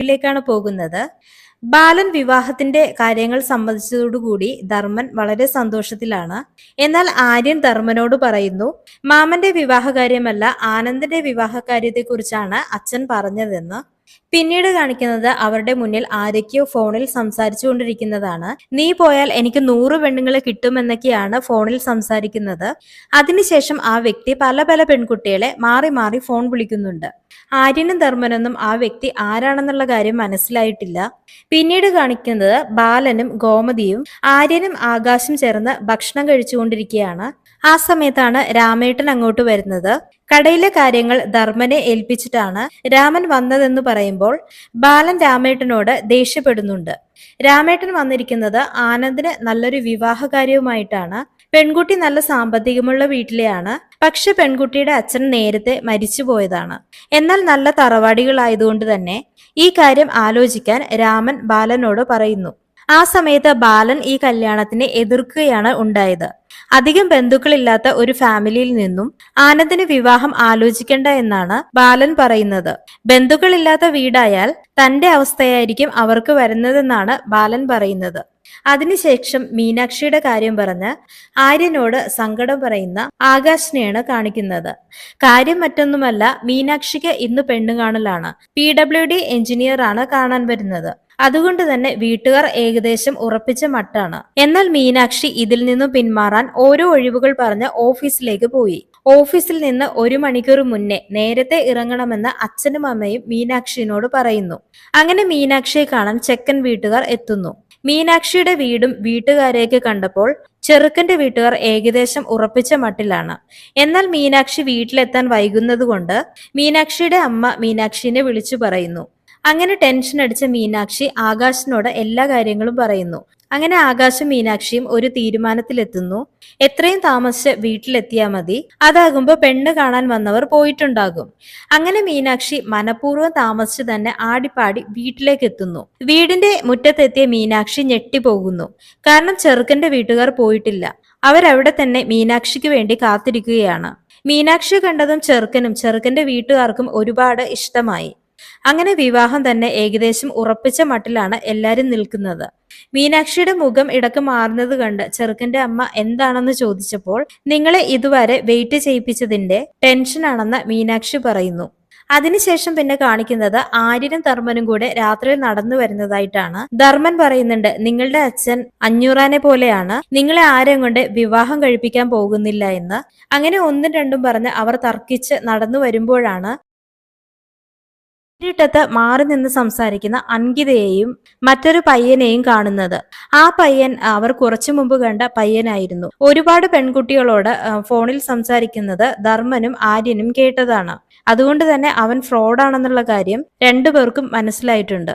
ിലേക്കാണ് പോകുന്നത്. ബാലൻ വിവാഹത്തിന്റെ കാര്യങ്ങൾ സമ്മതിച്ചതോടുകൂടി ധർമ്മൻ വളരെ സന്തോഷത്തിലാണ്. എന്നാൽ ആര്യൻ ധർമ്മനോട് പറയുന്നു, മാമന്റെ വിവാഹകാര്യമല്ല ആനന്ദിന്റെ വിവാഹകാര്യത്തെക്കുറിച്ചാണ് അച്ഛൻ പറഞ്ഞതെന്ന്. പിന്നീട് കാണിക്കുന്നത് അവരുടെ മുന്നിൽ ആരൊക്കെയോ ഫോണിൽ സംസാരിച്ചു കൊണ്ടിരിക്കുന്നതാണ്. നീ പോയാൽ എനിക്ക് 100 പെണ്ണുങ്ങളെ കിട്ടുമെന്നൊക്കെയാണ് ഫോണിൽ സംസാരിക്കുന്നത്. അതിനുശേഷം ആ വ്യക്തി പല പല പെൺകുട്ടികളെ മാറി മാറി ഫോൺ വിളിക്കുന്നുണ്ട്. ആര്യനും ധർമ്മനൊന്നും ആ വ്യക്തി ആരാണെന്നുള്ള കാര്യം മനസ്സിലായിട്ടില്ല. പിന്നീട് കാണിക്കുന്നത് ബാലനും ഗോമതിയും ആര്യനും ആകാശും ചേർന്ന് ഭക്ഷണം കഴിച്ചുകൊണ്ടിരിക്കുകയാണ്. ആ സമയത്താണ് രാമേട്ടൻ അങ്ങോട്ട് വരുന്നത്. കടയിലെ കാര്യങ്ങൾ ധർമ്മനെ ഏൽപ്പിച്ചിട്ടാണ് രാമൻ വന്നതെന്ന് പറയുമ്പോൾ ബാലൻ രാമേട്ടനോട് ദേഷ്യപ്പെടുന്നുണ്ട്. രാമേട്ടൻ വന്നിരിക്കുന്നത് ആനന്ദിന് നല്ലൊരു വിവാഹകാര്യവുമായിട്ടാണ്. പെൺകുട്ടി നല്ല സാമ്പത്തികമുള്ള വീട്ടിലെയാണ്. പക്ഷെ പെൺകുട്ടിയുടെ അച്ഛൻ നേരത്തെ മരിച്ചു പോയതാണ്. എന്നാൽ നല്ല തറവാടികളായതുകൊണ്ട് തന്നെ ഈ കാര്യം ആലോചിക്കാൻ രാമൻ ബാലനോട് പറയുന്നു. ആ സമയത്ത് ബാലൻ ഈ കല്യാണത്തിനെ എതിർക്കുകയാണ് ഉണ്ടായത്. അധികം ബന്ധുക്കളില്ലാത്ത ഒരു ഫാമിലിയിൽ നിന്നും ആനന്ദിന് വിവാഹം ആലോചിക്കേണ്ട എന്നാണ് ബാലൻ പറയുന്നത്. ബന്ധുക്കളില്ലാത്ത വീടായാൽ തന്റെ അവസ്ഥയായിരിക്കും അവർക്ക് വരുന്നതെന്നാണ് ബാലൻ പറയുന്നത്. അതിനുശേഷം മീനാക്ഷിയുടെ കാര്യം പറഞ്ഞ് ആര്യനോട് സങ്കടം പറയുന്ന ആകാശിനെയാണ് കാണിക്കുന്നത്. കാര്യം മറ്റൊന്നുമല്ല, മീനാക്ഷിക്ക് ഇന്ന് പെണ്ണു കാണലാണ്. PWD എഞ്ചിനീയർ ആണ് കാണാൻ വരുന്നത്. അതുകൊണ്ട് തന്നെ വീട്ടുകാർ ഏകദേശം ഉറപ്പിച്ച മട്ടാണ്. എന്നാൽ മീനാക്ഷി ഇതിൽ നിന്നും പിന്മാറാൻ ഓരോ ഒഴിവുകൾ പറഞ്ഞ് ഓഫീസിലേക്ക് പോയി. ഓഫീസിൽ നിന്ന് 1 മണിക്കൂർ മുന്നേ നേരത്തെ ഇറങ്ങണമെന്ന് അച്ഛനും അമ്മയും മീനാക്ഷിയോട് പറയുന്നു. അങ്ങനെ മീനാക്ഷിയെ കാണാൻ ചെക്കൻ വീട്ടുകാർ എത്തുന്നു. മീനാക്ഷിയുടെ വീടും വീട്ടുകാരെയൊക്കെ കണ്ടപ്പോൾ ചെറുക്കന്റെ വീട്ടുകാർ ഏകദേശം ഉറപ്പിച്ച മട്ടിലാണ്. എന്നാൽ മീനാക്ഷി വീട്ടിലെത്താൻ വൈകുന്നത് കൊണ്ട് മീനാക്ഷിയുടെ അമ്മ മീനാക്ഷിനെ വിളിച്ചു പറയുന്നു. അങ്ങനെ ടെൻഷൻ അടിച്ച മീനാക്ഷി ആകാശിനോട് എല്ലാ കാര്യങ്ങളും പറയുന്നു. അങ്ങനെ ആകാശും മീനാക്ഷിയും ഒരു തീരുമാനത്തിലെത്തുന്നു. എത്രയും താമസിച്ച് വീട്ടിലെത്തിയാൽ മതി, അതാകുമ്പോ പെണ്ണ് കാണാൻ വന്നവർ പോയിട്ടുണ്ടാകും. അങ്ങനെ മീനാക്ഷി മനഃപൂർവ്വം താമസിച്ച് തന്നെ ആടിപ്പാടി വീട്ടിലേക്ക് എത്തുന്നു. വീടിന്റെ മുറ്റത്തെത്തിയ മീനാക്ഷി ഞെട്ടിപ്പോകുന്നു. കാരണം ചെറുക്കന്റെ വീട്ടുകാർ പോയിട്ടില്ല. അവരവിടെ തന്നെ മീനാക്ഷിക്ക് വേണ്ടി കാത്തിരിക്കുകയാണ്. മീനാക്ഷി കണ്ടതും ചെറുക്കന്റെ വീട്ടുകാർക്കും ഒരുപാട് ഇഷ്ടമായി. അങ്ങനെ വിവാഹം തന്നെ ഏകദേശം ഉറപ്പിച്ച മട്ടിലാണ് എല്ലാരും നിൽക്കുന്നത്. മീനാക്ഷിയുടെ മുഖം ഇടക്ക് മാറുന്നത് കണ്ട് ചെറുക്കന്റെ അമ്മ എന്താണെന്ന് ചോദിച്ചപ്പോൾ നിങ്ങളെ ഇതുവരെ വെയിറ്റ് ചെയ്യിപ്പിച്ചതിന്റെ ടെൻഷനാണെന്ന് മീനാക്ഷി പറയുന്നു. അതിനുശേഷം പിന്നെ കാണിക്കുന്നത് ആര്യനും ധർമ്മനും കൂടെ രാത്രിയിൽ നടന്നു വരുന്നതായിട്ടാണ്. ധർമ്മൻ പറയുന്നുണ്ട്, നിങ്ങളുടെ അച്ഛൻ അഞ്ഞൂറാനെ പോലെയാണ്, നിങ്ങളെ ആരെയും കൊണ്ട് വിവാഹം കഴിപ്പിക്കാൻ പോകുന്നില്ല എന്ന്. അങ്ങനെ 1ഉം 2ഉം പറഞ്ഞ് അവർ തർക്കിച്ച് നടന്നു വരുമ്പോഴാണ് ഇരുട്ടത്ത് മാറി നിന്ന് സംസാരിക്കുന്ന അങ്കിതയെയും മറ്റൊരു പയ്യനെയും കാണുന്നത്. ആ പയ്യൻ അവർ കുറച്ചു മുമ്പ് കണ്ട പയ്യനായിരുന്നു. ഒരുപാട് പെൺകുട്ടികളോട് ഫോണിൽ സംസാരിക്കുന്നത് ധർമ്മനും ആര്യനും കേട്ടതാണ്. അതുകൊണ്ട് തന്നെ അവൻ ഫ്രോഡാണെന്നുള്ള കാര്യം രണ്ടുപേർക്കും മനസ്സിലായിട്ടുണ്ട്.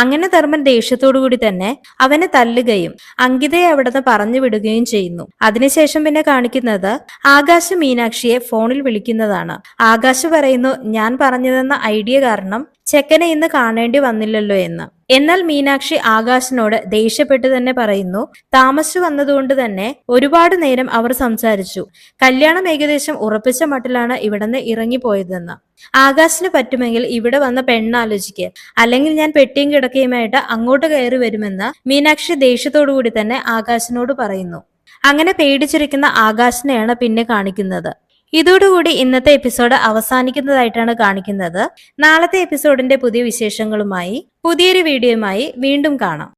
അങ്ങനെ ധർമ്മൻ ദേഷ്യത്തോടു കൂടി തന്നെ അവനെ തല്ലുകയും അങ്കിതയെ അവിടുന്ന് പറഞ്ഞു വിടുകയും ചെയ്യുന്നു. അതിനുശേഷം പിന്നെ കാണിക്കുന്നത് ആകാശ് മീനാക്ഷിയെ ഫോണിൽ വിളിക്കുന്നതാണ്. ആകാശ് പറയുന്നു, ഞാൻ പറഞ്ഞതെന്ന ഐഡിയ കാരണം ചെക്കനെ ഇന്ന് കാണേണ്ടി വന്നില്ലല്ലോ എന്ന്. എന്നാൽ മീനാക്ഷി ആകാശിനോട് ദേഷ്യപ്പെട്ട് തന്നെ പറയുന്നു, താമസിച്ചു വന്നതുകൊണ്ട് തന്നെ ഒരുപാട് നേരം അവർ സംസാരിച്ചു. കല്യാണം ഏകദേശം ഉറപ്പിച്ച മട്ടിലാണ് ഇവിടുന്ന് ഇറങ്ങിപ്പോയതെന്ന്. ആകാശിന് പറ്റുമെങ്കിൽ ഇവിടെ വന്ന പെണ്ണാലോചിക്കുക, അല്ലെങ്കിൽ ഞാൻ പെട്ടിയും കിടക്കയുമായിട്ട് അങ്ങോട്ട് കയറി വരുമെന്ന് മീനാക്ഷി ദേഷ്യത്തോടു കൂടി തന്നെ ആകാശിനോട് പറയുന്നു. അങ്ങനെ പേടിച്ചിരിക്കുന്ന ആകാശിനെയാണ് പിന്നെ കാണിക്കുന്നത്. ഇതോടുകൂടി ഇന്നത്തെ എപ്പിസോഡ് അവസാനിക്കുന്നതായിട്ടാണ് കാണിക്കുന്നത്. നാളത്തെ എപ്പിസോഡിന്റെ പുതിയ വിശേഷങ്ങളുമായി പുതിയൊരു വീഡിയോയുമായി വീണ്ടും കാണാം.